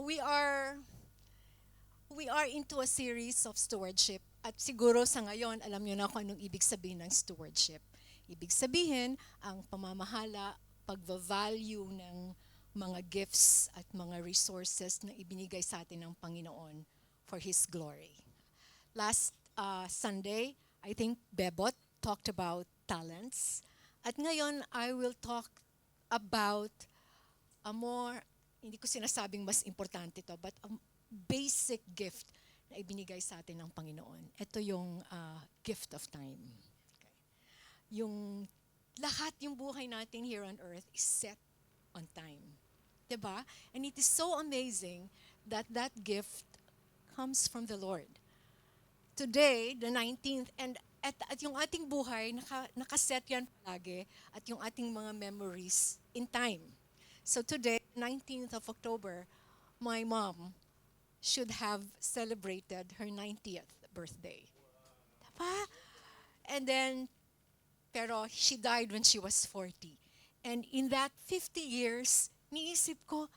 we are we are into a series of stewardship. At siguro sa ngayon, alam niyo na kung anong ibig sabihin ng stewardship. Ibig sabihin, ang pamamahala, pagva-value ng mga gifts at mga resources na ibinigay sa atin ng Panginoon for His glory. Last Sunday, I think Bebot talked about talents. At ngayon, I will talk about a more, hindi ko sinasabing mas importante to, but a basic gift na ibinigay sa atin ng Panginoon. Ito yung gift of time. Okay. Yung lahat yung buhay natin here on earth is set on time. 'Di ba? And it is so amazing that that gift comes from the Lord. Today, the 19th, and at yung ating buhay, nakaset yan palagi, at yung ating mga memories in time. So today, 19th of October, my mom should have celebrated her 90th birthday. Diba? And then, pero she died when she was 40. And in that 50 years, niisip ko,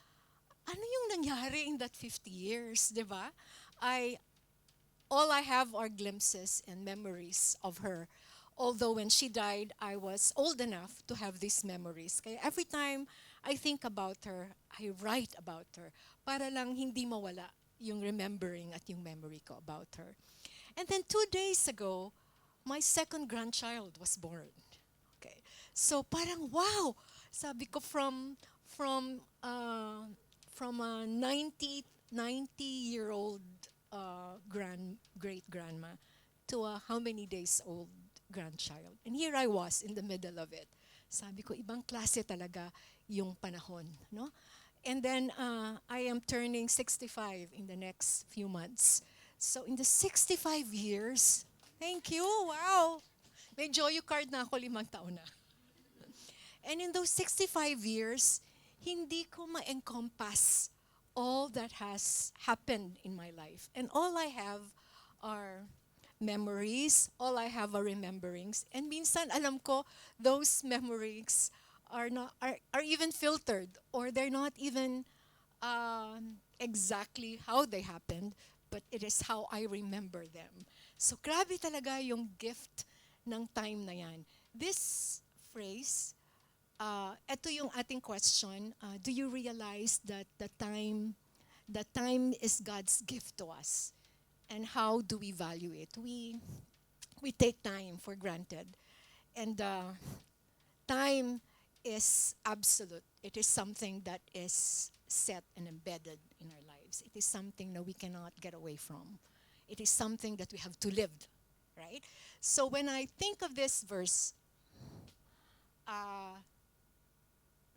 ano yung nangyari in that 50 years, di ba? All I have are glimpses and memories of her. Although when she died, I was old enough to have these memories. Kaya every time I think about her, I write about her para lang hindi mawala yung remembering at yung memory ko about her. And then 2 days ago, my second grandchild was born. Okay. So parang wow, sabi ko from from a 90-year-old great grandma to a how many days old grandchild. And here I was in the middle of it. Sabi ko, ibang klase talaga yung panahon, no? And then I am turning 65 in the next few months. So in the 65 years, thank you, wow. May Joyo card na ako, 5 taon na. And in those 65 years, hindi ko ma-encompass all that has happened in my life. And all I have are memories, all I have are rememberings. And minsan alam ko those memories are even filtered, or they're not even exactly how they happened, but it is how I remember them. So grabe talaga yung gift ng time na yan. This phrase, ito yung ating question. Do you realize that the time is God's gift to us? And how do we value it? We take time for granted. And time is absolute. It is something that is set and embedded in our lives. It is something that we cannot get away from. It is something that we have to live, right? So when I think of this verse, uh,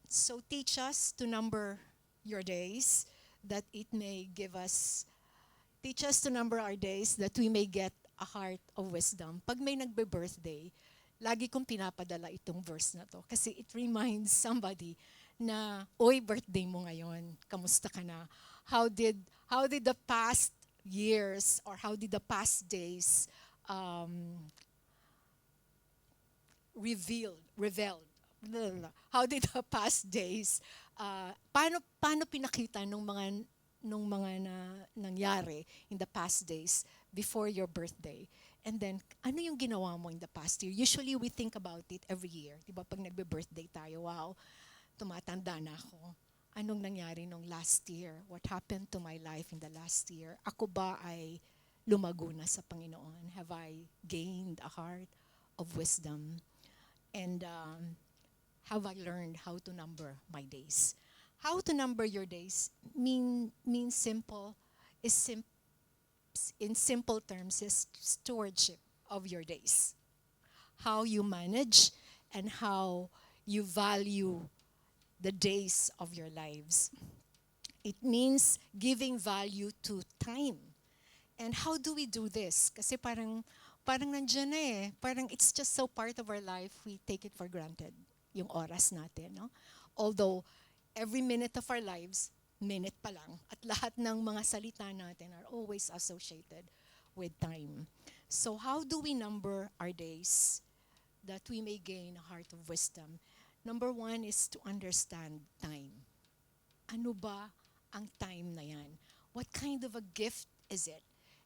so teach us to number your days, that it may give us, teach us to number our days, that we may get a heart of wisdom. Pag may nagbe-birthday, lagi kong pinapadala itong verse na to. Kasi it reminds somebody na, oy, birthday mo ngayon, kamusta ka na? How did the past years, or how did the past days revealed. How did the past days, paano pinakita nung mga nangyari in the past days before your birthday? And then, ano yung ginawa mo in the past year? Usually, we think about it every year. Diba, pag nagbe-birthday tayo, wow, tumatanda na ako. Anong nangyari nung last year? What happened to my life in the last year? Ako ba ay lumago na sa Panginoon? Have I gained a heart of wisdom? And have I learned how to number my days? How to number your days means simple, in simple terms, is stewardship of your days. How you manage and how you value the days of your lives. It means giving value to time. And how do we do this? Kasi parang nandiyan na eh. Parang it's just so part of our life, we take it for granted, yung oras natin, no? Although, every minute of our lives, minute pa lang, at lahat ng mga salita natin are always associated with time. So how do we number our days that we may gain a heart of wisdom? Number one is to understand time. Ano ba ang time na yan? What kind of a gift is it?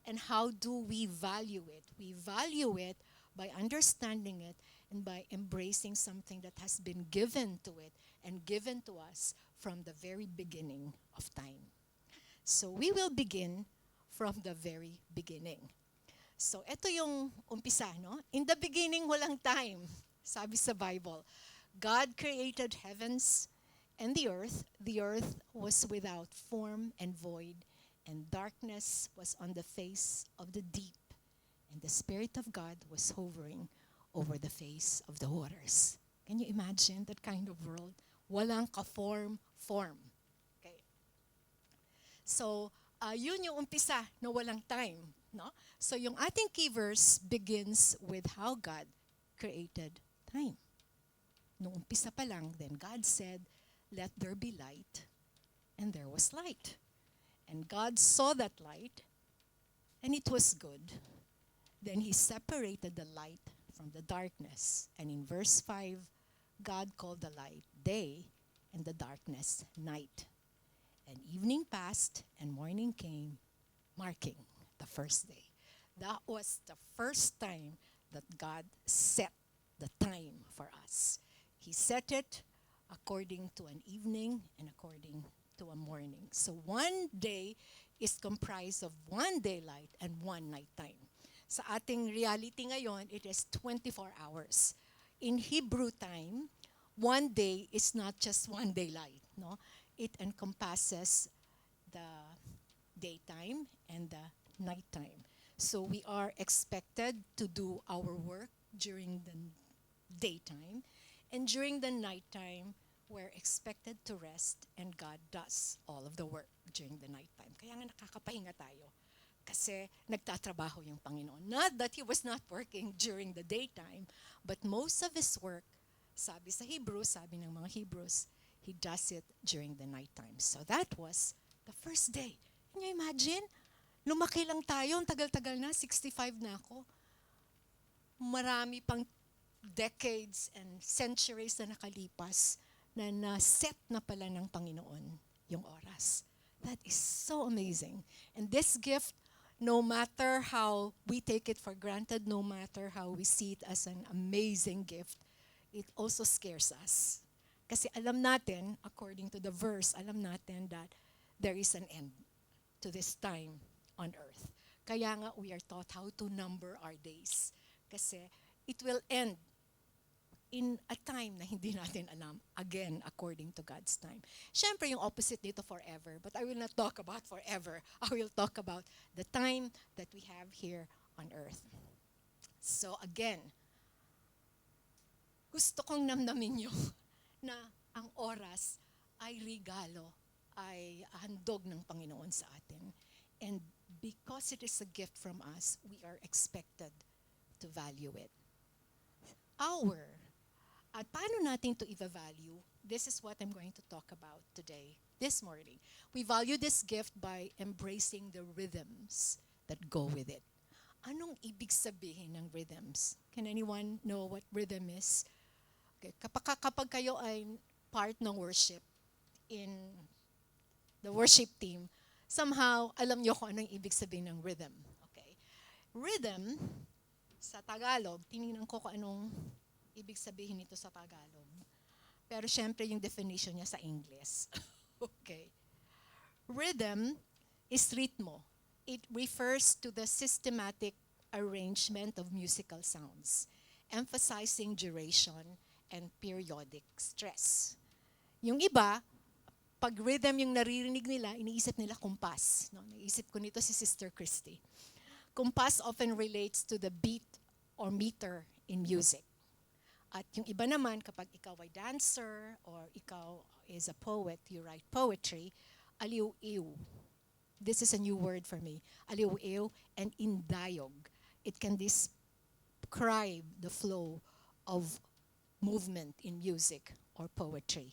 And how do we value it? We value it by understanding it and by embracing something that has been given to it and given to us from the very beginning of time. So we will begin from the very beginning. So ito yung umpisa, no? In the beginning, walang time. Sabi sa Bible, God created heavens and the earth. The earth was without form and void, and darkness was on the face of the deep. And the Spirit of God was hovering over the face of the waters. Can you imagine that kind of world? Walang ka-form. Okay. So, yun yung umpisa na walang time. No? So, yung ating key verse begins with how God created time. Nung umpisa pa lang, then God said, "Let there be light," and there was light. And God saw that light, and it was good. Then He separated the light from the darkness. And in verse 5, God called the light day, and the darkness night. And evening passed, and morning came, marking the first day. That was the first time that God set the time for us. He set it according to an evening and according to a morning. So one day is comprised of one daylight and one nighttime. Sa ating reality ngayon, it is 24 hours. In Hebrew time, one day is not just one daylight, no? It encompasses the daytime and the nighttime. So we are expected to do our work during the daytime, and during the nighttime, we're expected to rest, and God does all of the work during the nighttime. Kaya nga nakakapahinga tayo kasi nagtatrabaho yung Panginoon. Not that He was not working during the daytime, but most of His work, sabi sa Hebrews, sabi ng mga Hebrews, He does it during the nighttime. So that was the first day. Can you imagine? Lumaki lang tayo, ang tagal-tagal na, 65 na ako. Marami pang decades and centuries na nakalipas na na-set na pala ng Panginoon yung oras. That is so amazing. And this gift, no matter how we take it for granted, no matter how we see it as an amazing gift, it also scares us. Kasi alam natin, according to the verse, alam natin that there is an end to this time on earth. Kaya nga we are taught how to number our days. Kasi it will end in a time na hindi natin alam, again, according to God's time. Siyempre, yung opposite nito forever, but I will not talk about forever. I will talk about the time that we have here on earth. So again, gusto kong namnamin nyo na ang oras ay regalo, ay handog ng Panginoon sa atin. And because it is a gift from us, we are expected to value it. At paano natin to i-value? This is what I'm going to talk about today, this morning. We value this gift by embracing the rhythms that go with it. Anong ibig sabihin ng rhythms? Can anyone know what rhythm is? Okay, kapag kayo ay part ng worship in the worship team, somehow alam nyo kung anong ibig sabihin ng rhythm. Okay. Rhythm, sa Tagalog, tinignan ko kung anong ibig sabihin nito sa Tagalog. Pero syempre yung definition niya sa English. Okay. Rhythm is ritmo. It refers to the systematic arrangement of musical sounds, emphasizing duration and periodic stress. Yung iba, pag rhythm yung naririnig nila, iniisip nila kumpas. No? Naisip ko nito si Sister Christy. Kumpas often relates to the beat or meter in music. At yung iba naman, kapag ikaw ay dancer or ikaw is a poet, you write poetry, aliw-iw. This is a new word for me. Aliw-iw and indayog. It can describe the flow of movement in music or poetry.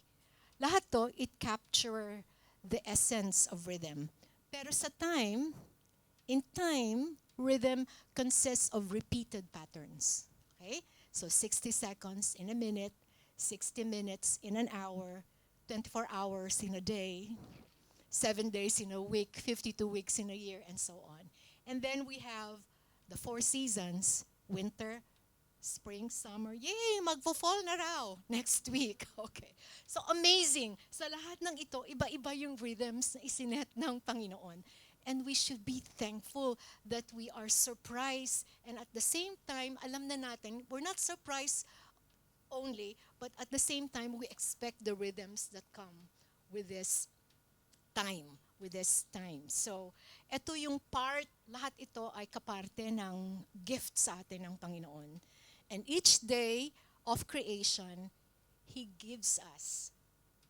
Lahat to, it capture the essence of rhythm. Pero sa time, in time, rhythm consists of repeated patterns. Okay? So 60 seconds in a minute, 60 minutes in an hour, 24 hours in a day, 7 days in a week, 52 weeks in a year, and so on. And then we have the four seasons: winter, spring, summer. Yay! Magfo-fall na raw next week. Okay. So amazing. Sa lahat ng ito, iba-iba yung rhythms na isinet ng Panginoon. And we should be thankful that we are surprised. And at the same time, alam na natin, we're not surprised only, but at the same time, we expect the rhythms that come with this time. So, ito yung part, lahat ito ay kaparte ng gift sa atin ng Panginoon. And each day of creation, He gives us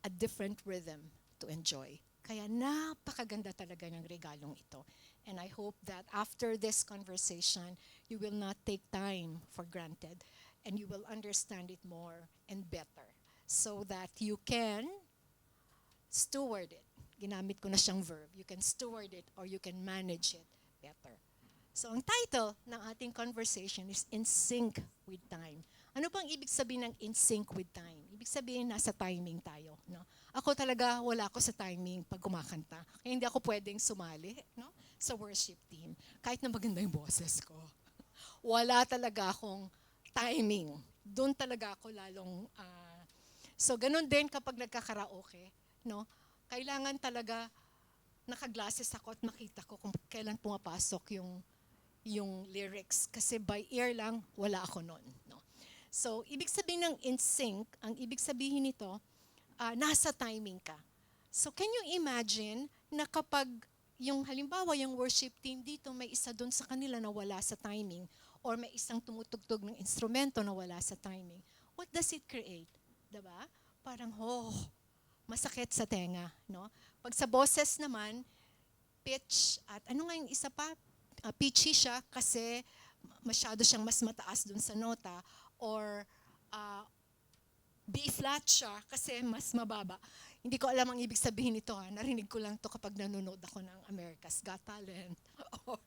a different rhythm to enjoy. Kaya napakaganda talaga ng regalong ito. And I hope that after this conversation, you will not take time for granted and you will understand it more and better so that you can steward it. Ginamit ko na siyang verb. You can steward it or you can manage it better. So ang title ng ating conversation is In Sync with Time. Ano bang ibig sabihin ng in sync with time? Ibig sabihin nasa timing tayo, no? Ako talaga wala ako sa timing pag kumakanta. Kaya hindi ako pwedeng sumali, no? Sa worship team. Kahit na maganda yung boses ko. Wala talaga akong timing. Doon talaga ako lalong so ganun din kapag nagkakaraoke, no? Kailangan talaga naka-glasses ako at makita ko kung kailan pumapasok yung lyrics kasi by ear lang wala ako noon, no? So ibig sabihin ng in sync, ang ibig sabihin nito, nasa timing ka. So can you imagine na kapag yung halimbawa yung worship team dito may isa doon sa kanila na wala sa timing or may isang tumutugtog ng instrumento na wala sa timing, what does it create? Diba? Parang masakit sa tenga, no? Pag sa boses naman, pitch at ano nga yung isa pa, pitchy siya kasi masyado siyang mas mataas dun sa nota or B flat siya kasi mas mababa. Hindi ko alam ang ibig sabihin nito narinig ko lang to kapag nanonood ako ng America's Got Talent or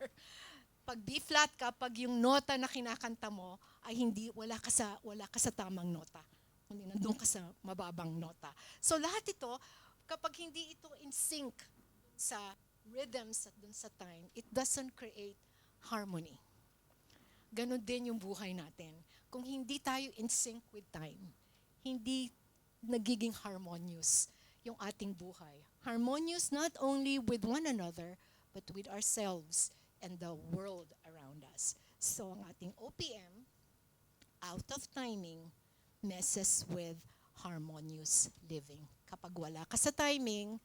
pag B flat ka, pag yung nota na kinakanta mo ay wala ka sa tamang nota. Kundi nandun ka sa mababang nota. So lahat ito, kapag hindi ito in sync sa rhythms at dun sa time, it doesn't create harmony. Ganon din yung buhay natin. Kung hindi tayo in sync with time, hindi nagiging harmonious yung ating buhay. Harmonious not only with one another, but with ourselves and the world around us. So ang ating OPM, out of timing, messes with harmonious living. Kapag wala ka sa timing,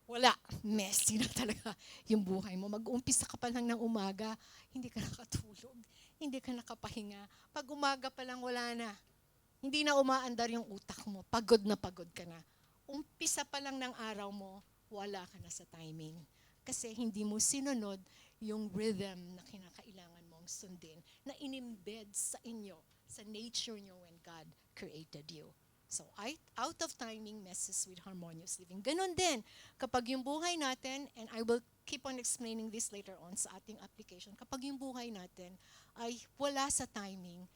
wala, messy na talaga yung buhay mo. Mag-uumpisa ka pa lang ng umaga, hindi ka nakatulog, hindi ka nakapahinga. Pag umaga pa lang, wala na. Hindi na umaandar yung utak mo, pagod ka na. Umpisa pa lang ng araw mo, wala ka na sa timing. Kasi hindi mo sinunod yung rhythm na kinakailangan mong sundin, na inimbed sa inyo, sa nature nyo when God created you. So, out of timing messes with harmonious living. Ganon din, kapag yung buhay natin, and I will keep on explaining this later on sa ating application, kapag yung buhay natin ay wala sa timing,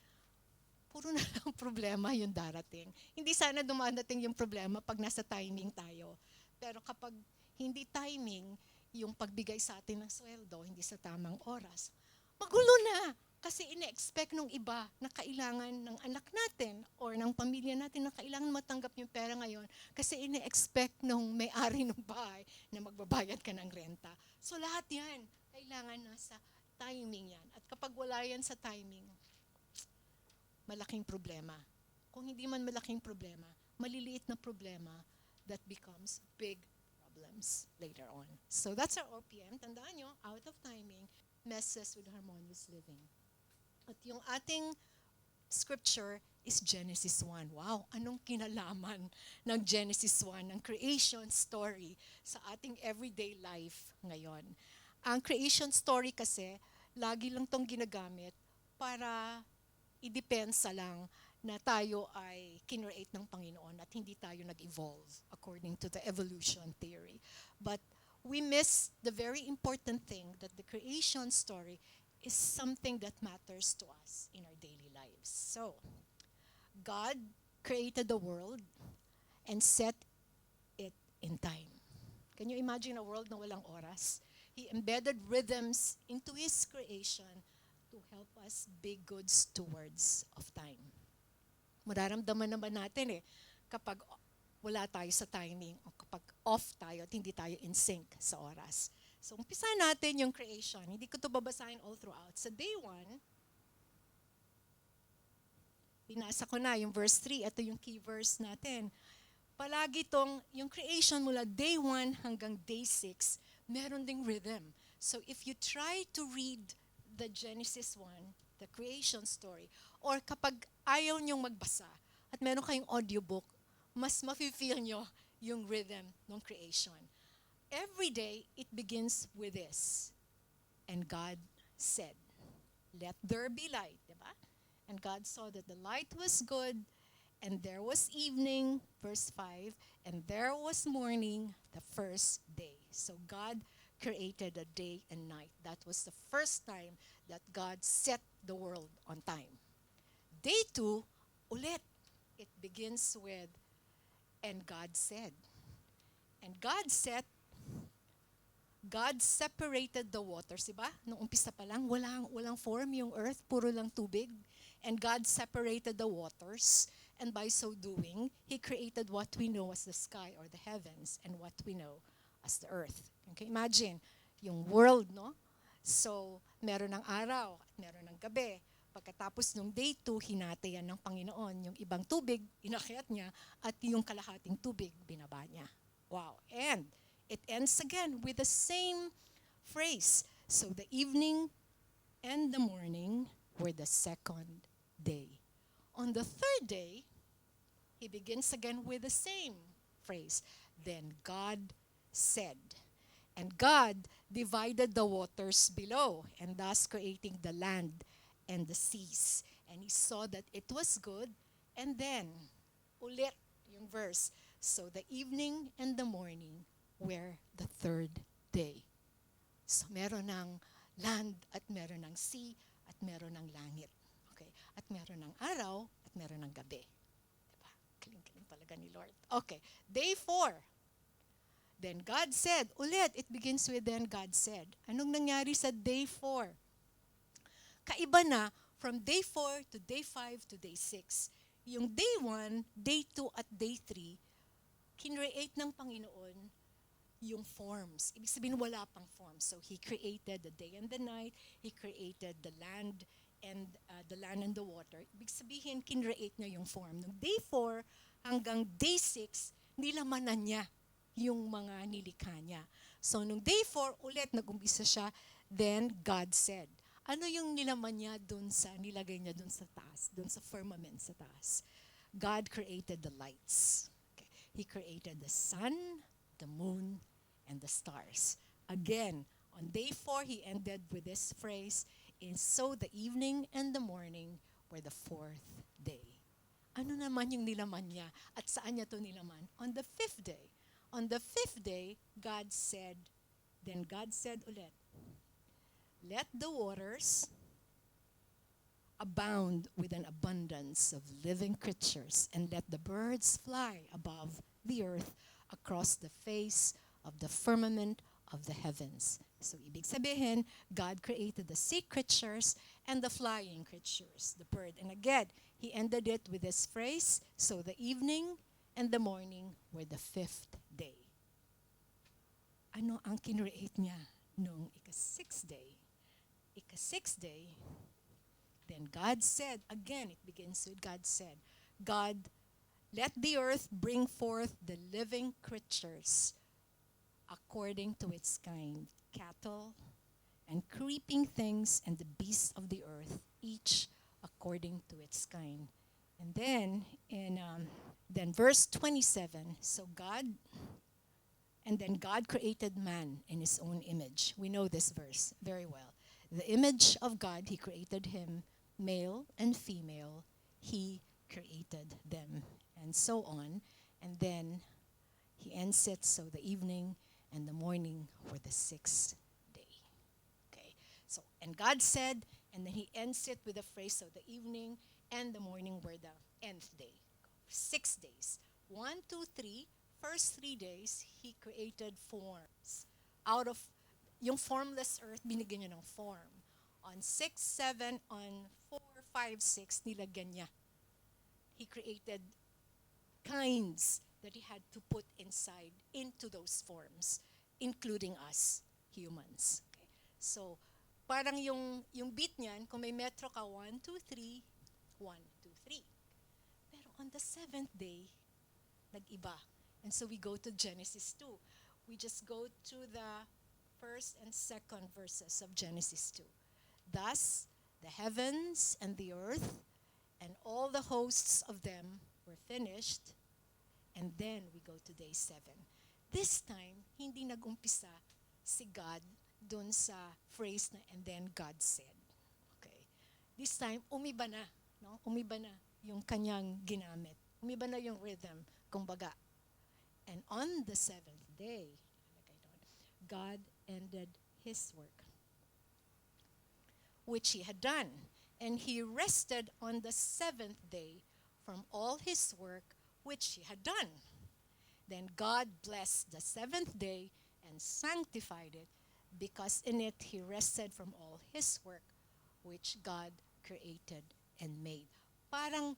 puro na lang problema yung darating. Hindi sana dumadating yung problema pag nasa timing tayo. Pero kapag hindi timing, yung pagbigay sa atin ng sweldo, hindi sa tamang oras, magulo na. Kasi ine-expect nung iba na kailangan ng anak natin or ng pamilya natin na kailangan matanggap yung pera ngayon kasi ine-expect nung may-ari ng bahay na magbabayad ka ng renta. So lahat yan, kailangan nasa timing yan. At kapag wala yan sa timing, malaking problema. Kung hindi man malaking problema, maliliit na problema that becomes big problems later on. So that's our OPM. Tandaan nyo, out of timing, messes with harmonious living. At yung ating scripture is Genesis 1. Wow, anong kinalaman ng Genesis 1, ng creation story sa ating everyday life ngayon. Ang creation story kasi, lagi lang tong ginagamit para i-depensa lang na tayo ay kinreate ng Panginoon at hindi tayo nag-evolve according to the evolution theory. But we miss the very important thing that the creation story is something that matters to us in our daily lives. So, God created the world and set it in time. Can you imagine a world na walang oras? He embedded rhythms into His creation to help us be good stewards of time. Mararamdaman naman natin kapag wala tayo sa timing o kapag off tayo at hindi tayo in sync sa oras. So, umpisa natin yung creation. Hindi ko ito babasahin all throughout. Sa day 1, binasa ko na yung verse 3. Ito yung key verse natin. Palagi yung creation mula day 1 hanggang day 6, meron ding rhythm. So, if you try to read the Genesis 1, the creation story, or kapag ayaw niyong magbasa at meron kayong audiobook, mas mafe-feel nyo yung rhythm ng creation. Every day, it begins with this. And God said, let there be light, diba? And God saw that the light was good, and there was evening, verse 5, and there was morning, the first day. So God created a day and night. That was the first time that God set the world on time. Day 2, ulit, it begins with, and God said. And God separated the waters, diba? Nung umpisa pa lang, walang form yung earth, puro lang tubig. And God separated the waters, and by so doing, He created what we know as the sky or the heavens, and what we know as the earth. Okay, imagine, yung world, no? So, meron ng araw, at meron ng gabi. Pagkatapos nung day 2, hinati yan ng Panginoon. Yung ibang tubig, inakyat niya, at yung kalahating tubig, binaba niya. Wow. And it ends again with the same phrase. So the evening and the morning were the second day. On the third day, He begins again with the same phrase. Then God said. And God divided the waters below, and thus creating the land and the seas. And He saw that it was good. And then, ulit yung verse. So the evening and the morning were the third day. So meron ng land at meron ng sea at meron ng langit. Okay? At meron ng araw at meron ng gabi. Diba? Kaling-kaling talaga ni Lord. Okay. Day 4. Then God said, ulit, it begins with then God said. Anong nangyari sa day 4? Kaiba na from day 4 to day 5 to day 6. Yung day 1, day 2 at day 3, kinreate ng Panginoon yung forms. Ibig sabihin, wala pang forms. So He created the day and the night. He created the land and the water. Ibig sabihin, kinreate niya yung form. Nung day 4 hanggang day 6, nilamanan niya yung mga nilikha niya. So nung day 4, ulit nag-umpisa siya, then God said. Ano yung nilaman niya nilagay niya dun sa taas, dun sa firmament sa taas? God created the lights. He created the sun, the moon, and the stars. Again, on day 4, He ended with this phrase, and so the evening and the morning were the fourth day. Ano naman yung nilaman niya? At saan niya ito nilaman? On the fifth day. On the fifth day, God said, then God said ulit, let the waters abound with an abundance of living creatures, and let the birds fly above the earth across the face of the firmament of the heavens. So, ibig sabihin, God created the sea creatures and the flying creatures, the bird. And again, He ended it with this phrase, so the evening and the morning were the fifth day. Ano ang kinreate niya nung ika-sixth day? Ika-sixth day, then God said, again, it begins with God said, God, let the earth bring forth the living creatures according to its kind, cattle and creeping things and the beasts of the earth, each according to its kind. And then, then verse 27, then God created man in His own image. We know this verse very well. The image of God, He created him, male and female, He created them, and so on. And then He ends it, so the evening and the morning were the sixth day. Okay, so, and God said, and then He ends it with a phrase, so the evening and the morning were the nth day. 6 days. 1, 2, 3, first 3 days, He created forms. Out of yung formless earth, binigyan niya ng form. On 6, 7, on 4, 5, 6, nilagyan niya. He created kinds that He had to put inside into those forms, including us, humans. Okay. So, parang yung beat niyan, kung may metro ka, 1, 2, 3, 1, 2, 3. Pero on the seventh day, nag-iba. And so we go to Genesis 2. We just go to the first and second verses of Genesis 2. Thus, the heavens and the earth and all the hosts of them were finished. And then we go to day 7. This time, hindi nag-umpisa si God dun sa phrase na, and then God said. Okay. This time, umiba na. No? Umiba na yung kanyang ginamit. Umiba na yung rhythm, kumbaga. And on the seventh day, God ended His work, which He had done. And He rested on the seventh day from all His work which He had done. Then God blessed the seventh day and sanctified it, because in it He rested from all His work which God created and made. Parang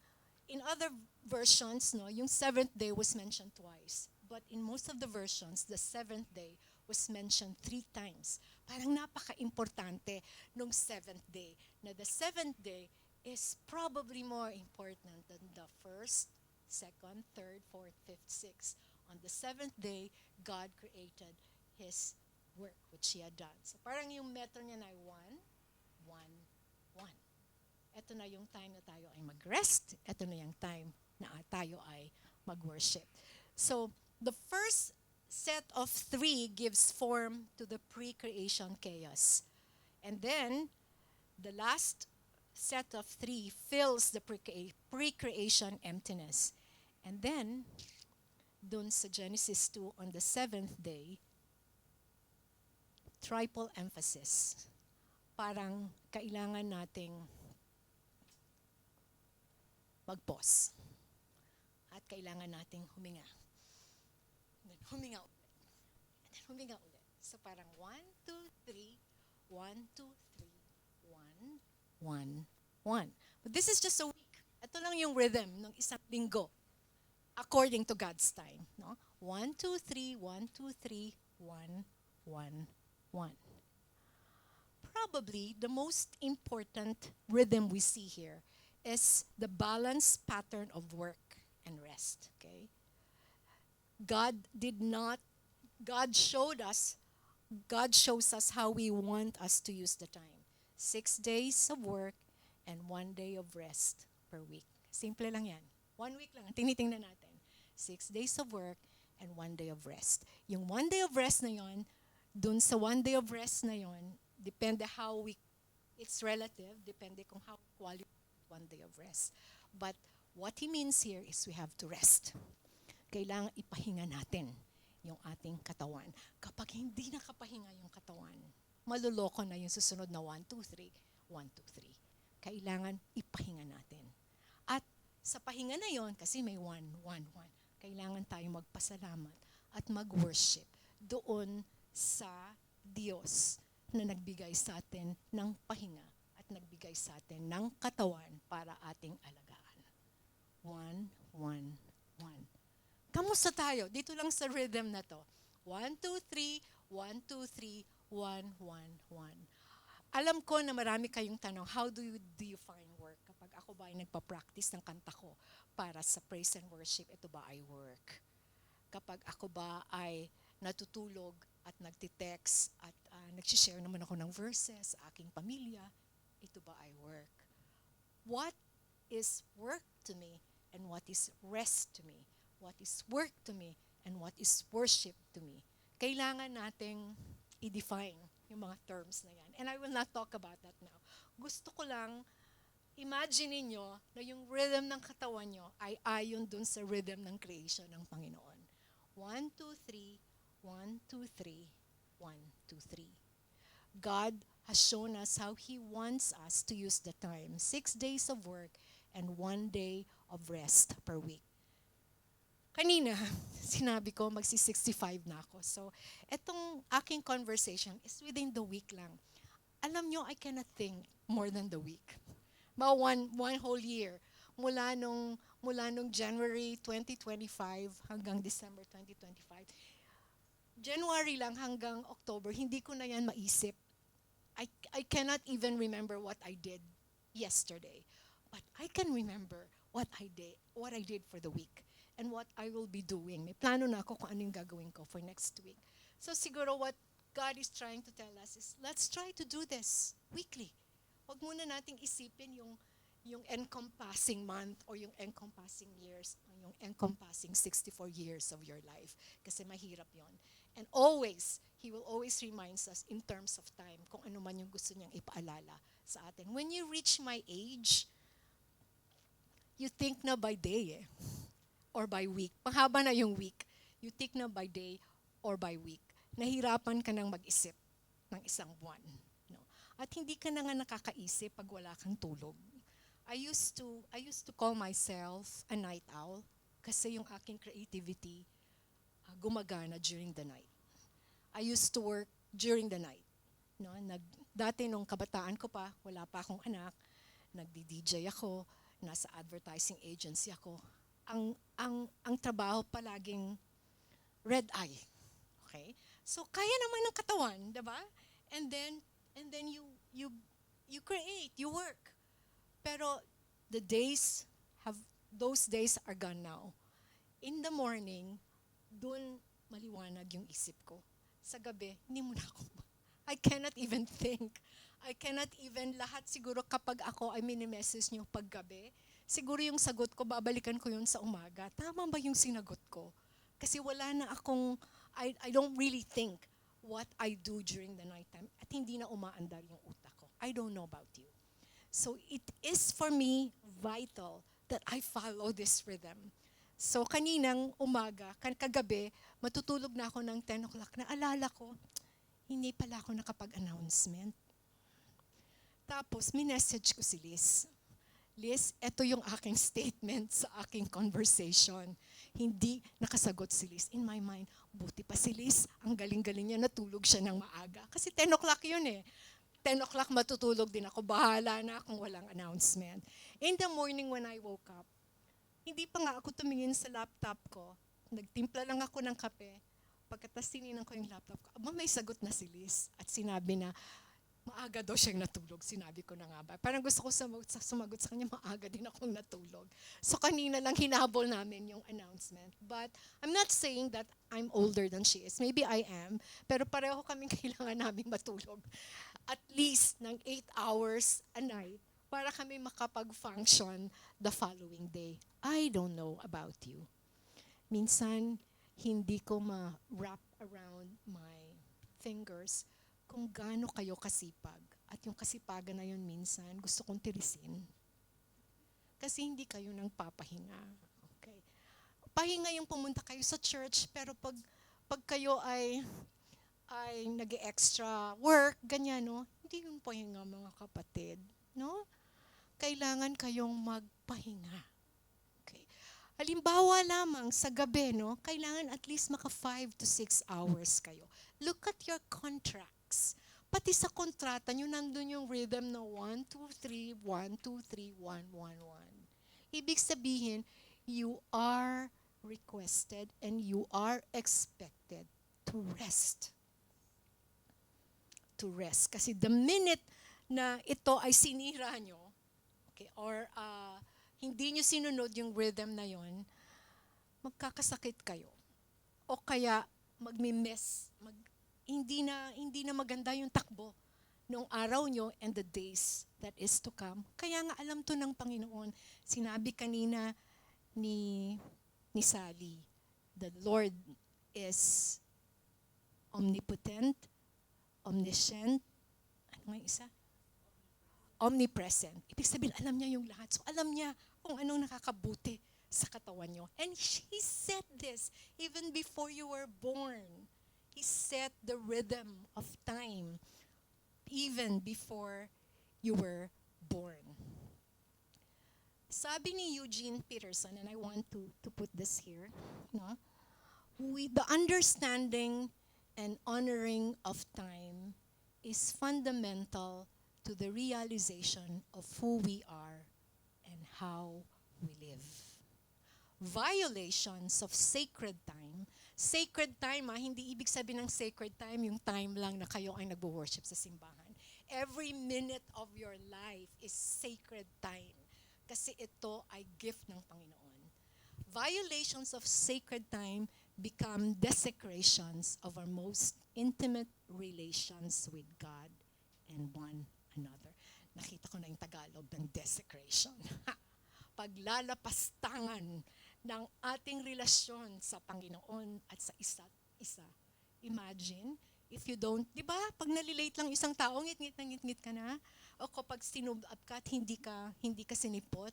in other versions, no, yung seventh day was mentioned twice. But in most of the versions, the seventh day was mentioned 3 times. Parang napaka-importante nung seventh day. Na the seventh day is probably more important than the first, second, third, fourth, fifth, sixth. On the seventh day, God created His work, which He had done. So parang yung metro niya na 1, 1, 1. Ito na yung time na tayo ay mag-rest. Ito na yung time na tayo ay mag-worship. So, the first set of 3 gives form to the pre-creation chaos. And then, the last set of 3 fills the pre-creation emptiness. And then, dun sa Genesis 2, on the 7th day, triple emphasis. Parang kailangan nating mag-pause. At kailangan nating huminga. And then huminga ulit. And then huminga ulit. So parang 1, 2, 3, 1, 2, 3, 1, 1, 1. But this is just a week. Ito lang yung rhythm ng isang linggo. According to God's time. No? 1, 2, 3, 1, 2, 3, 1, 1, 1. Probably the most important rhythm we see here is the balanced pattern of work and rest. Okay? God shows us how we want us to use the time. 6 days of work and 1 day of rest per week. Simple lang yan. 1 week lang, tinitingnan natin. 6 days of work and 1 day of rest. Yung 1 day of rest na yon, dun sa 1 day of rest na yon, depende it's relative, depende kung how quality 1 day of rest. But what He means here is we have to rest. Kailangan ipahinga natin yung ating katawan. Kapag hindi nakapahinga yung katawan, maluloko na yung susunod na 1, 2, 3, 1, 2, 3. Kailangan ipahinga natin. At sa pahinga na yon, kasi may 1, 1, 1, kailangan tayo magpasalamat at mag-worship doon sa Diyos na nagbigay sa atin ng pahinga at nagbigay sa atin ng katawan para ating alagaan. 1, 1, 1. Kamusta tayo? Dito lang sa rhythm na to. 1, 2, 3, 1, 2, 3, 1, 1, 1. Alam ko na marami kayong tanong, how do you define work? Kapag ako ba ay nagpa-practice ng kanta ko para sa praise and worship, ito ba ay work? Kapag ako ba ay natutulog at nagtitext at nagsishare naman ako ng verses sa aking pamilya, ito ba ay work? What is work to me and what is rest to me? What is work to me and what is worship to me? Kailangan nating i-define yung mga terms na yan. And I will not talk about that now. Gusto ko lang, imagine niyo na yung rhythm ng katawan nyo ay ayon dun sa rhythm ng creation ng Panginoon. 1, 2, 3, 1, 2, 3, 1, 2, 3. God has shown us how He wants us to use the time. 6 days of work and 1 day of rest per week. Kanina, sinabi ko magsi-65 na ako. So, etong aking conversation is within the week lang. Alam nyo, I cannot think more than the week. Mga one whole year. Mula nung January 2025 hanggang December 2025. January lang hanggang October, hindi ko na yan maisip. I cannot even remember what I did yesterday. But I can remember what I did for the week and what I will be doing. May plano na ako kung ano yung gagawin ko for next week. So siguro what God is trying to tell us is, let's try to do this weekly. Huwag muna nating isipin yung encompassing month or yung encompassing years or yung encompassing 64 years of your life. Kasi mahirap yon. And always, He will always reminds us in terms of time kung ano man yung gusto niyang ipaalala sa atin. When you reach my age, you think na by day or by week. Mahaba na yung week. You think na by day or by week. Nahirapan ka nang mag-isip ng isang buwan. No? At hindi ka na nga nakakaisip pag wala kang tulog. I used to call myself a night owl kasi yung aking creativity gumagana during the night. I used to work during the night. No, dati nung kabataan ko pa, wala pa akong anak, nagdi-DJ ako, nasa advertising agency ako. Ang trabaho palaging red eye. Okay? So kaya naman ng katawan, 'di ba? And then you create, you work. Pero those days are gone now. In the morning, dun maliwanag yung isip ko. Sa gabi, hindi mo na ako, I cannot even think. I cannot even, lahat siguro kapag ako ay mini-message niyo paggabi, siguro yung sagot ko, babalikan ko yun sa umaga. Tama ba yung sinagot ko? Kasi wala na akong, I don't really think what I do during the nighttime at hindi na umaandar yung utak ko. I don't know about you. So it is for me vital that I follow this rhythm. So kaninang umaga, kagabi, matutulog na ako ng 10 o'clock. Naalala ko, hindi pala ako nakapag-announcement. Tapos, minessage ko si Liz. Liz, eto yung aking statement sa aking conversation. Hindi nakasagot si Liz. In my mind, buti pa si Liz, ang galing-galing niya, natulog siya ng maaga. Kasi 10 o'clock yun 10 o'clock matutulog din ako. Bahala na kung walang announcement. In the morning when I woke up, hindi pa nga ako tumingin sa laptop ko. Nagtimpla lang ako ng kape. Pagkatas tininan ko yung laptop ko, may sagot na si Liz. At sinabi na, maaga daw siyang natulog. Sinabi ko na nga ba. Parang gusto ko sumagot sa kanya, maaga din akong natulog. So kanina lang hinabol namin yung announcement. But I'm not saying that I'm older than she is. Maybe I am. Pero pareho kaming kailangan naming matulog. At least ng 8 hours a night para kami makapag-function the following day. I don't know about you. Minsan, hindi ko ma-wrap around my fingers kung gaano kayo kasipag. At yung kasipagan na yun minsan, gusto kong tirisin. Kasi hindi kayo nang papahinga. Okay. Pahinga yung pumunta kayo sa church, pero pag kayo ay nag-extra work, ganyan, no? Hindi yun pahinga, mga kapatid. No? Kailangan kayong magpahinga. Okay. Halimbawa lamang sa gabi, no? Kailangan at least maka 5 to 6 hours kayo. Look at your contracts. Pati sa kontrata nyo, nandun yung rhythm na 1, 2, 3, 1, 2, 3, 1, 1, 1. Ibig sabihin, you are requested and you are expected to rest. To rest. Kasi the minute na ito ay sinira nyo, okay, or hindi nyo sinunod yung rhythm na yon, magkakasakit kayo. O kaya magmi-mess, hindi na maganda yung takbo noong araw nyo and the days that is to come. Kaya nga alam to ng Panginoon. Sinabi kanina ni Sally, the Lord is omnipotent, omniscient, ano nga yung isa? Omnipresent. Ibig sabihin, alam niya yung lahat. So alam niya kung anong nakakabuti sa katawan nyo. And He said this even before you were born. He set the rhythm of time even before you were born. Sabi ni Eugene Peterson, and I want to put this here, no? The understanding and honoring of time is fundamental to the realization of who we are and how we live. Violations of sacred time, hindi ibig sabihin ng sacred time yung time lang na kayo ay nagwo-worship sa simbahan. Every minute of your life is sacred time kasi ito ay gift ng Panginoon. Violations of sacred time become desecrations of our most intimate relations with God and one another. Nakita ko na yung Tagalog ng desecration. Paglalapastangan ng ating relasyon sa Panginoon at sa isa't isa. Imagine, if you don't, di ba, pag nalilate lang isang tao, ngit-ngit ka na, o kapag sinubab ka at hindi ka sinipot,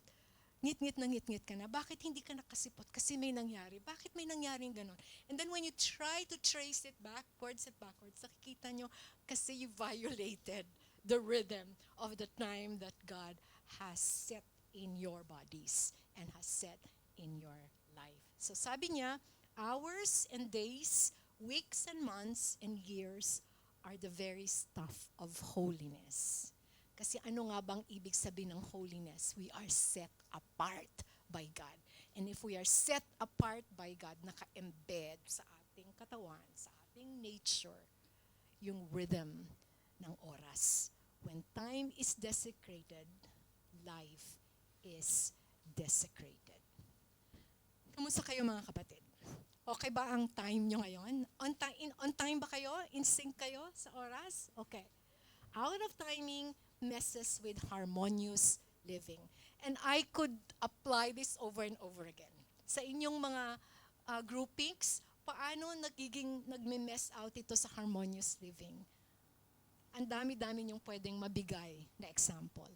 ngit-ngit ka na. Bakit hindi ka nakasipot? Kasi may nangyari. Bakit may nangyaring ganon? And then when you try to trace it backwards, nakikita nyo, kasi you violated the rhythm of the time that God has set in your bodies and has set in your life. So sabi niya, hours and days, weeks and months and years are the very stuff of holiness. Kasi ano nga bang ibig sabihin ng holiness? We are set apart by God. And if we are set apart by God, naka-embed sa ating katawan, sa ating nature, yung rhythm ng oras. When time is desecrated, life is desecrated. Kamusta kayo mga kapatid? Okay ba ang time nyo ngayon? On time ba kayo? In sync kayo sa oras? Okay. Out of timing messes with harmonious living. And I could apply this over and over again. Sa inyong mga groupings, paano nagme-mess out ito sa harmonious living? Ang dami-dami niyong pwedeng mabigay na example.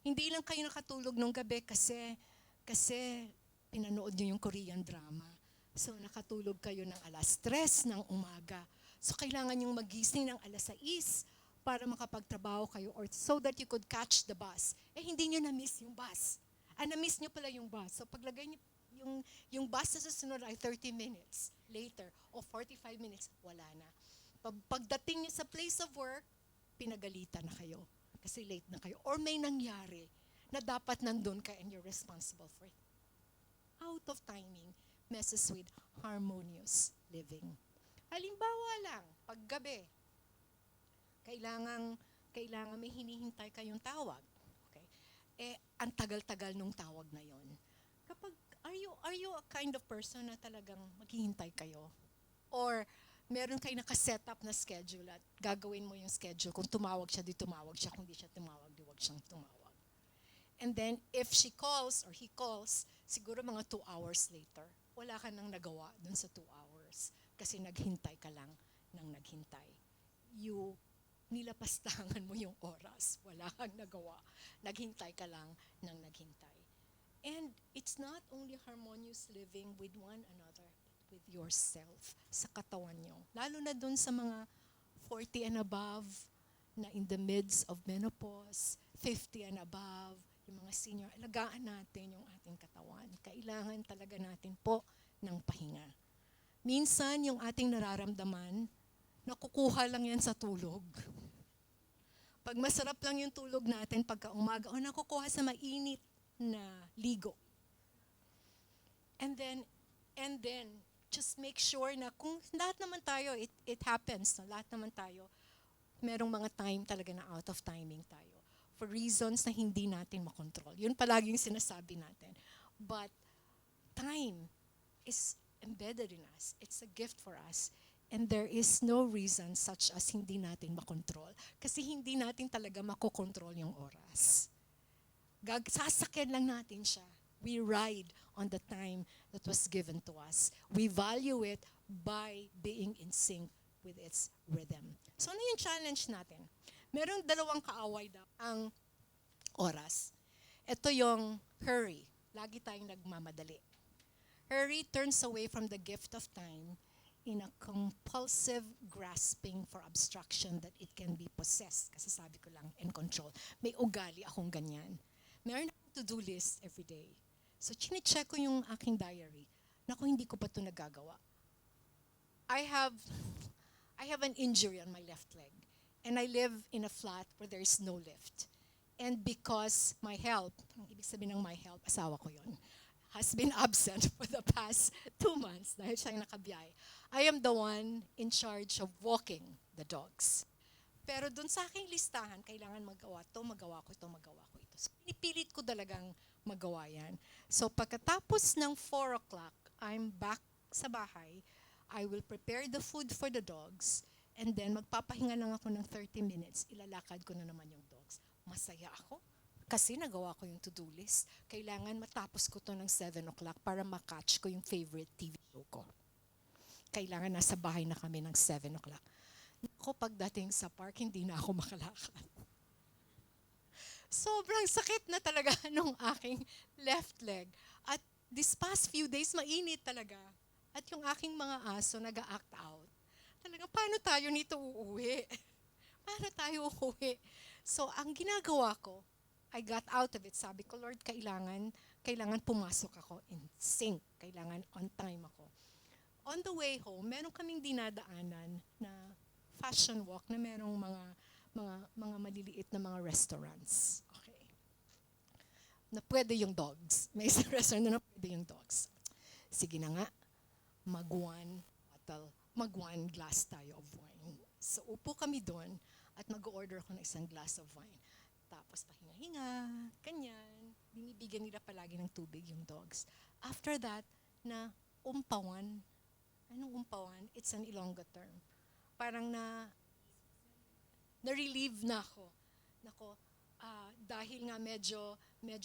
Hindi lang kayo nakatulog nung gabi kasi pinanood niyo yung Korean drama. So nakatulog kayo ng alas 3 ng umaga. So kailangan niyong magising ng alas 6 para makapagtrabaho kayo or so that you could catch the bus. Hindi niyo na-miss yung bus. Na-miss niyo pala yung bus. So paglagay niyo yung bus na susunod ay 30 minutes later o 45 minutes, wala na. Pagdating niyo sa place of work, pinagalitan na kayo kasi late na kayo. Or may nangyari na dapat nandun ka and you're responsible for it. Out of timing messes with harmonious living. Halimbawa lang, paggabi, kailangan may hinihintay kayong tawag. Okay? Ang tagal-tagal nung tawag na yon. Kapag, are you a kind of person na talagang maghihintay kayo? Or meron kayo nakaset up na schedule at gagawin mo yung schedule. Kung tumawag siya, di tumawag siya. Kung di siya tumawag, di wag siyang tumawag. And then, if she calls or he calls, siguro mga 2 hours later, wala ka nang nagawa dun sa 2 hours. Kasi naghintay ka lang nang naghintay. Nilapastangan mo yung oras. Wala kang nagawa. Naghintay ka lang nang naghintay. And it's not only harmonious living with one another, but with yourself, sa katawan nyo. Lalo na dun sa mga 40 and above, na in the midst of menopause, 50 and above, yung mga senior, alagaan natin yung ating katawan. Kailangan talaga natin po ng pahinga. Minsan, yung ating nararamdaman, nakukuha lang yan sa tulog. Pag masarap lang yung tulog natin pagka umaga, nakukuha sa mainit na ligo. And then, just make sure na kung lahat naman tayo, it happens, no? Lahat naman tayo, merong mga time talaga na out of timing tayo. For reasons na hindi natin makontrol. Yun palaging sinasabi natin. But time is embedded in us. It's a gift for us. And there is no reason such as hindi natin makontrol. Kasi hindi natin talaga makokontrol yung oras. Sasakyan lang natin siya. We ride on the time that was given to us. We value it by being in sync with its rhythm. So ano yung challenge natin? Merong 2 kaaway daw ang oras. Ito yung hurry. Lagi tayong nagmamadali. Hurry turns away from the gift of time in a compulsive grasping for abstraction that it can be possessed. Kasi sabi ko lang, and control. May ugali akong ganyan. Meron akong to-do list every day. So, chine-check ko yung aking diary. Naku, hindi ko pa ito nagagawa. I have I have an injury on my left leg. And I live in a flat where there is no lift. And because my help, ang ibig sabihin ng my help, asawa ko yon, has been absent for the past 2 months dahil siya yung nakabiyay, I am the one in charge of walking the dogs. Pero dun sa aking listahan, kailangan magawa to, magawa ko ito, magawa ko ito. So, pinipilit ko talagang magawa yan. So, pagkatapos ng 4 o'clock, I'm back sa bahay. I will prepare the food for the dogs. And then, magpapahinga lang ako ng 30 minutes. Ilalakad ko na naman yung dogs. Masaya ako. Kasi nagawa ko yung to-do list. Kailangan matapos ko to ng 7 o'clock para makatch ko yung favorite TV show ko. Kailangan nasa bahay na kami ng 7 o'clock. Ako pagdating sa park, hindi na ako makalakad. Sobrang sakit na talaga nung aking left leg. At this past few days, mainit talaga. At yung aking mga aso nag-act out. Talaga, paano tayo nito uuwi? Paano tayo uuwi? So, ang ginagawa ko, I got out of it. Sabi ko, Lord, kailangan pumasok ako in sync. Kailangan on time ako. On the way home, meron kaming dinadaanan na fashion walk na merong mga maliliit na mga restaurants. Okay. Na pwede yung dogs. May isang restaurant na pwede yung dogs. Sige na nga, mag-one glass tayo of wine. So, upo kami doon at mag-order ako ng isang glass of wine. Tapos pahinga-hinga, kanyan. Binibigyan nila palagi ng tubig yung dogs. After that, na umpawan. Anong umpawan? It's an Ilonggo term. Parang na-relieve na ako. Dahil nga medyo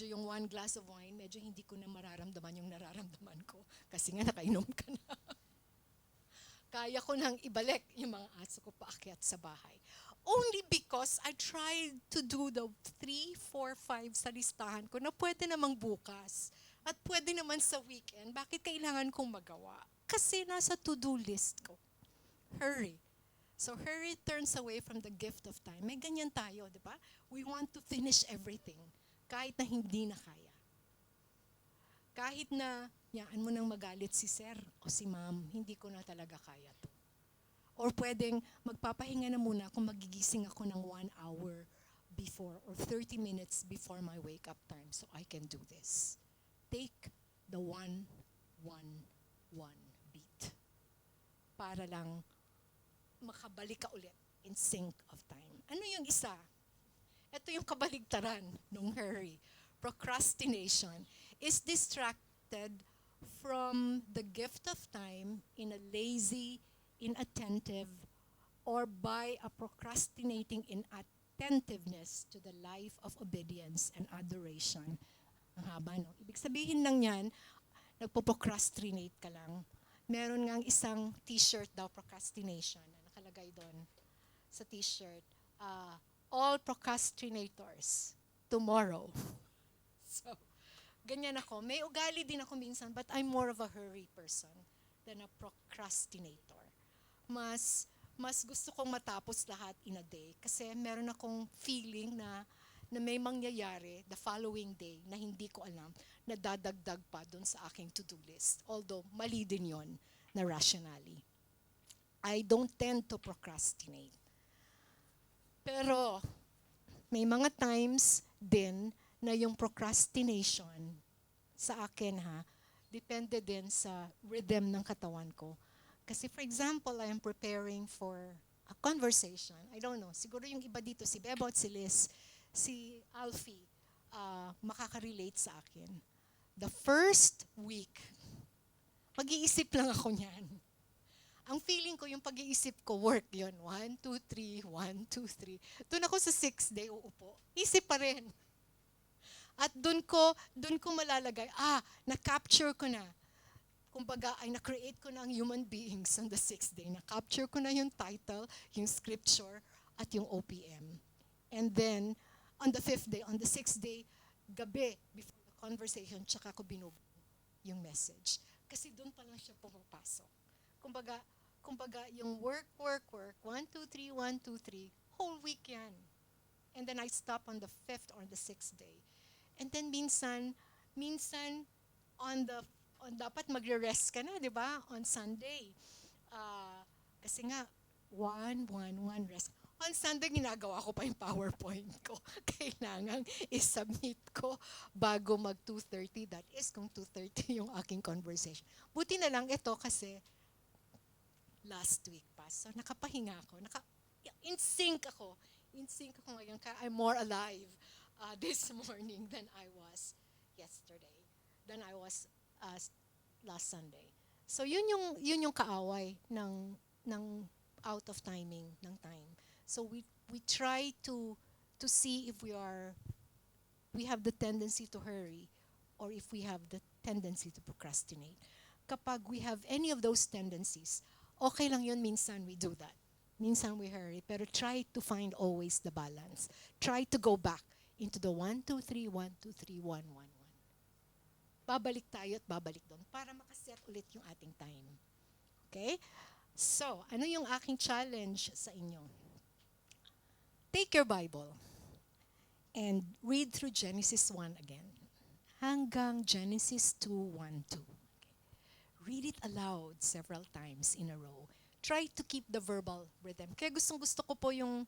yung 1 glass of wine, medyo hindi ko na mararamdaman yung nararamdaman ko. Kasi nga nakainom ka na. Kaya ko nang ibalik yung mga aso ko paakyat sa bahay. Only because I tried to do the 3, 4, 5 sa listahan ko na pwede namang bukas at pwede naman sa weekend. Bakit kailangan kong magawa? Kasi nasa to-do list ko. Hurry. So hurry turns away from the gift of time. May ganyan tayo, di ba? We want to finish everything kahit na hindi na kaya. Kahit na, yaan mo nang magalit si sir o si ma'am, hindi ko na talaga kaya to. Or pwedeng magpapahinga na muna kung magigising ako ng 1 hour before or 30 minutes before my wake-up time so I can do this. Take the 1, 1, 1 beat. Para lang makabalik ka ulit in sync of time. Ano yung isa? Ito yung kabaligtaran ng hurry. Procrastination is distracted from the gift of time in a lazy, inattentive, or by a procrastinating inattentiveness to the life of obedience and adoration. Ang haba, no? Ibig sabihin lang yan, nagpo-procrastinate ka lang. Meron ngang isang t-shirt daw, procrastination, na nakalagay doon sa t-shirt, all procrastinators, tomorrow. So, ganyan ako. May ugali din ako minsan, but I'm more of a hurry person than a procrastinator. Mas gusto kong matapos lahat in a day kasi meron akong feeling na may mangyayari the following day na hindi ko alam, na dadagdag pa doon sa aking to-do list. Although, mali din yon na rationally. I don't tend to procrastinate. Pero, may mga times din na yung procrastination sa akin depende din sa rhythm ng katawan ko. Kasi for example, I am preparing for a conversation. I don't know, siguro yung iba dito, si Bebot, si Liz, si Alfie, makaka-relate sa akin. The first week, mag-iisip lang ako niyan. Ang feeling ko, yung pag-iisip ko, work yun. 1, 2, 3, 1, 2, 3. Doon ako sa 6th day, uupo. Isip pa rin. At doon ko malalagay, na-capture ko na. Kumbaga, ay na-create ko na ang human beings on the 6th day. Na-capture ko na yung title, yung scripture, at yung OPM. And then, on the 5th day, on the 6th day, gabi, before the conversation, tsaka ko binubuo yung message. Kasi doon pa lang siya pumapasok. Kumbaga, yung work, 1, 2, 3, 1, 2, 3, whole week yan. And then I stop on the 5th or the 6th day. And then minsan dapat magre-rest ka na, di ba? On Sunday. Ah, kasi nga, one, rest. On Sunday, ginagawa ko pa yung PowerPoint ko. Kailangan i-submit ko bago mag 2:30. That is, kung 2:30 yung aking conversation. Buti na lang ito kasi last week pa. So, nakapahinga ako. In sync ako. In sync ako ngayon. Kaya I'm more alive this morning than I was yesterday. Than I was uh, last Sunday. So, yun yung kaaway ng out of timing, ng time. So, we try to see if we have the tendency to hurry or if we have the tendency to procrastinate. Kapag we have any of those tendencies, okay lang yun, minsan we do that. Minsan we hurry, pero try to find always the balance. Try to go back into the 1, 2, 3, 1, 2, 3, 1, 1, 1. Babalik tayo at babalik doon para makaset ulit yung ating time. Okay? So, ano yung aking challenge sa inyo? Take your Bible and read through Genesis 1 again. Hanggang Genesis 2, 1, 2. Read it aloud several times in a row. Try to keep the verbal rhythm. Kaya gusto ko po yung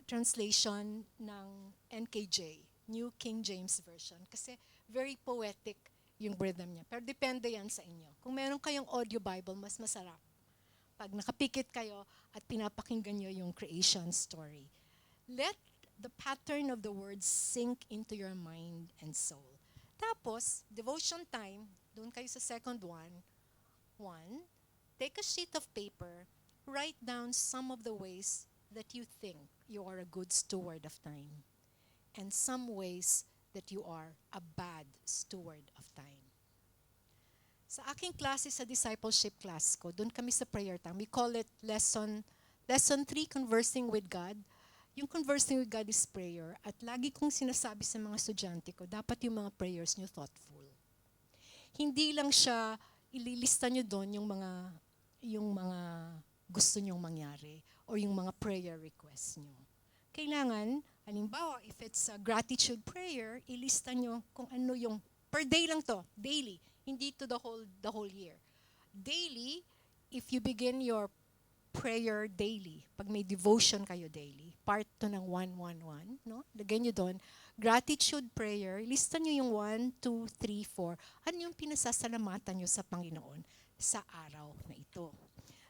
translation ng NKJ, New King James Version. Kasi very poetic yung rhythm niya. Pero depende yan sa inyo. Kung meron kayong audio Bible, mas masarap. Pag nakapikit kayo at pinapakinggan nyo yung creation story. Let the pattern of the words sink into your mind and soul. Tapos, devotion time, doon kayo sa second one. Take a sheet of paper, write down some of the ways that you think you are a good steward of time, and some ways that you are a bad steward of time. Sa aking klase sa discipleship class ko, doon kami sa prayer time, we call it lesson 3, Conversing with God. Yung conversing with God is prayer. At lagi kong sinasabi sa mga estudyante ko, dapat yung mga prayers nyo thoughtful. Hindi lang siya, ililista nyo doon yung mga gusto nyong mangyari or yung mga prayer requests nyo. Kailangan, halimbawa, if it's a gratitude prayer, ilista nyo kung ano yung, per day lang to, daily, hindi to the whole year. Daily, if you begin your prayer daily, pag may devotion kayo daily, part to ng 111, no? Lagyan nyo doon, gratitude prayer, lista nyo yung 1, 2, 3, 4. Ano yung pinasasalamatan nyo sa Panginoon sa araw na ito?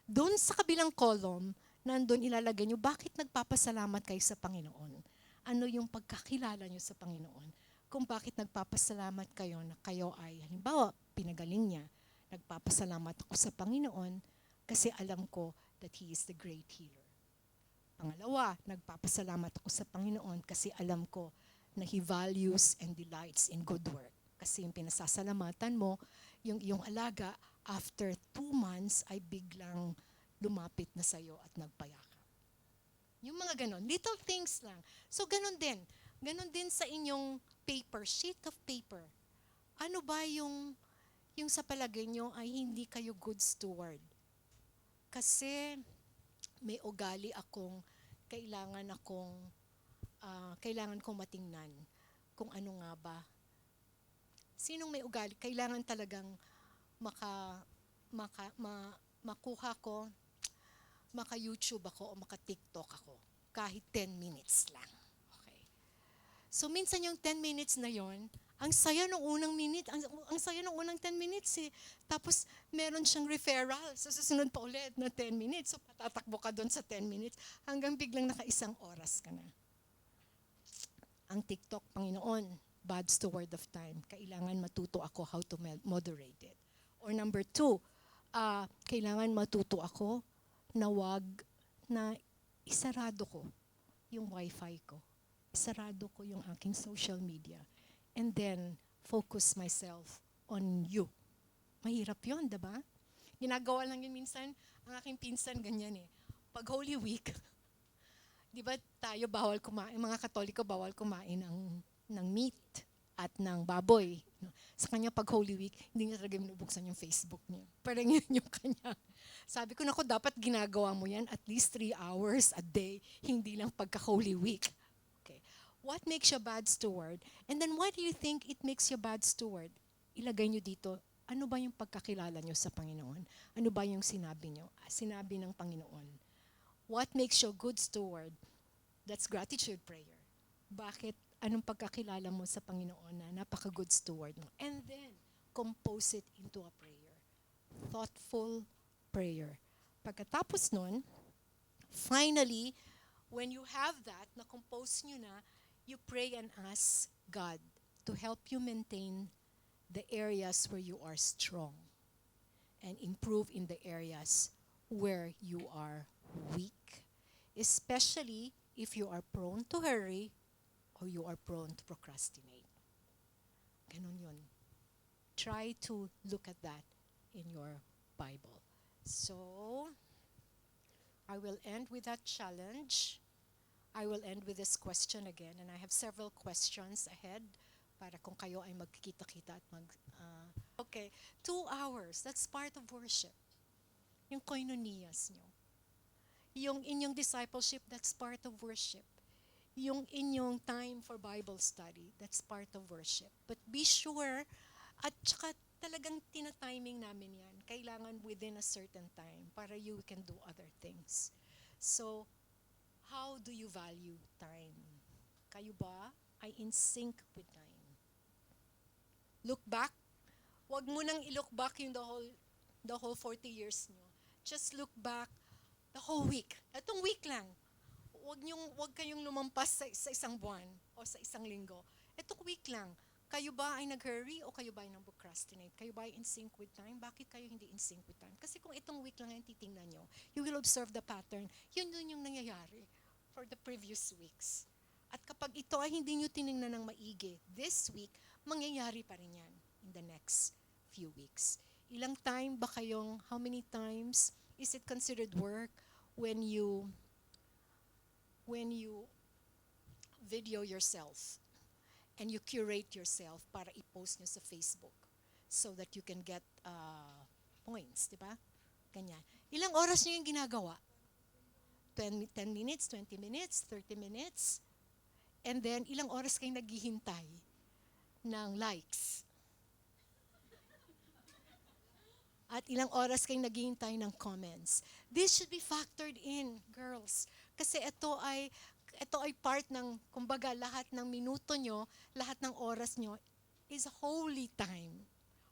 Doon sa kabilang column, nandun ilalagay nyo, bakit nagpapasalamat kayo sa Panginoon? Ano yung pagkakilala nyo sa Panginoon? Kung bakit nagpapasalamat kayo na kayo ay, halimbawa, pinagaling niya, nagpapasalamat ako sa Panginoon kasi alam ko that He is the great healer. Pangalawa, nagpapasalamat ako sa Panginoon kasi alam ko na He values and delights in good work. Kasi yung pinasasalamatan mo, yung iyong alaga, after 2 months ay biglang lumapit na sa'yo at nagpayakap. Yung mga ganon, little things lang. So ganon din sa inyong paper, sheet of paper. Ano ba yung sa palagay nyo ay hindi kayo good steward? Kasi may ugali akong kailangan kong matingnan kung ano nga ba. Sinong may ugali? Kailangan talagang makuha ko, maka-YouTube ako o maka-TikTok ako. Kahit 10 minutes lang. Okay. So minsan yung 10 minutes na yon, ang saya ng unang minute, ang saya ng unang 10 minutes eh. Tapos meron siyang referral sa susunod pa ulit na 10 minutes. So patatakbo ka doon sa 10 minutes hanggang biglang naka-1 oras ka na. Ang TikTok, Panginoon, bad steward of time. Kailangan matuto ako how to moderate it. Or number 2, kailangan matuto ako na isarado ko yung wifi ko. Isarado ko yung aking social media. And then, focus myself on you. Mahirap yun, diba? Ginagawa lang yun minsan, ang aking pinsan ganyan eh. Pag Holy Week, di ba tayo bawal kumain, mga Katoliko bawal kumain ng meat at ng baboy. Sa kanya pag Holy Week, hindi niya talaga binubuksan yung Facebook niya. Parang yun yung kanya. Sabi ko, naku, dapat ginagawa mo yan at least 3 hours a day, hindi lang pagka Holy Week. Okay. What makes you a bad steward? And then why do you think it makes you a bad steward? Ilagay nyo dito, ano ba yung pagkakilala nyo sa Panginoon? Ano ba yung sinabi nyo? Sinabi ng Panginoon. What makes you a good steward? That's gratitude prayer. Bakit? Anong pagkakilala mo sa Panginoon na napaka-good steward mo? And then, compose it into a prayer. Thoughtful prayer. Pagkatapos nun, finally, when you have that, na-compose nyo na, you pray and ask God to help you maintain the areas where you are strong and improve in the areas where you are weak. Especially if you are prone to hurry or you are prone to procrastinate. Ganon yun. Try to look at that in your Bible. So, I will end with that challenge. I will end with this question again, and I have several questions ahead para kung kayo ay magkikita-kita at okay, 2 hours, that's part of worship. Yung koinonias nyo. Yung inyong discipleship, that's part of worship. Yung inyong time for Bible study, that's part of worship. But be sure, at saka talagang tina-timing namin yan. Kailangan within a certain time para you can do other things. So, how do you value time? Kayo ba ay in sync with time? Look back. Huwag mo nang i-look back yung the whole 40 years nyo. Just look back the whole week. Itong week lang. Huwag kayong lumampas sa isang buwan o sa isang linggo. Itong week lang. Kayo ba ay nag-hurry o kayo ba ay nang-procrastinate? Kayo ba ay in sync with time? Bakit kayo hindi in sync with time? Kasi kung itong week lang yung titingnan nyo, you will observe the pattern. Yun yung nangyayari for the previous weeks. At kapag ito ay hindi nyo tiningnan ng maigi, this week, mangyayari pa rin yan in the next few weeks. Ilang time ba kayong, how many times is it considered work when you video yourself and you curate yourself para i-post nyo sa Facebook so that you can get points, di ba? Ganyan. Ilang oras nyo yung ginagawa? 10 minutes, 20 minutes, 30 minutes? And then, ilang oras kayong naghihintay ng likes? At ilang oras kayong naghihintay ng comments? This should be factored in, girls. Kasi ito ay part ng, kumbaga, lahat ng minuto nyo, lahat ng oras nyo is holy time.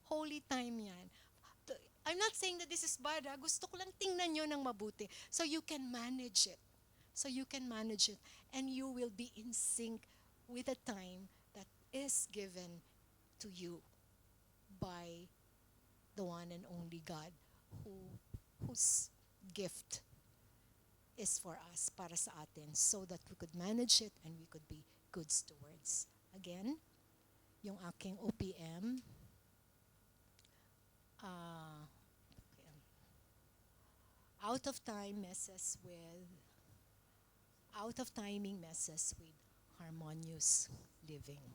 Holy time yan. I'm not saying that this is bad. Gusto ko lang tingnan nyo ng mabuti so you can manage it. So you can manage it. And you will be in sync with the time that is given to you by the one and only God whose gift is for us, para sa atin, so that we could manage it and we could be good stewards. Again, yung aking OPM, out of timing messes with harmonious living.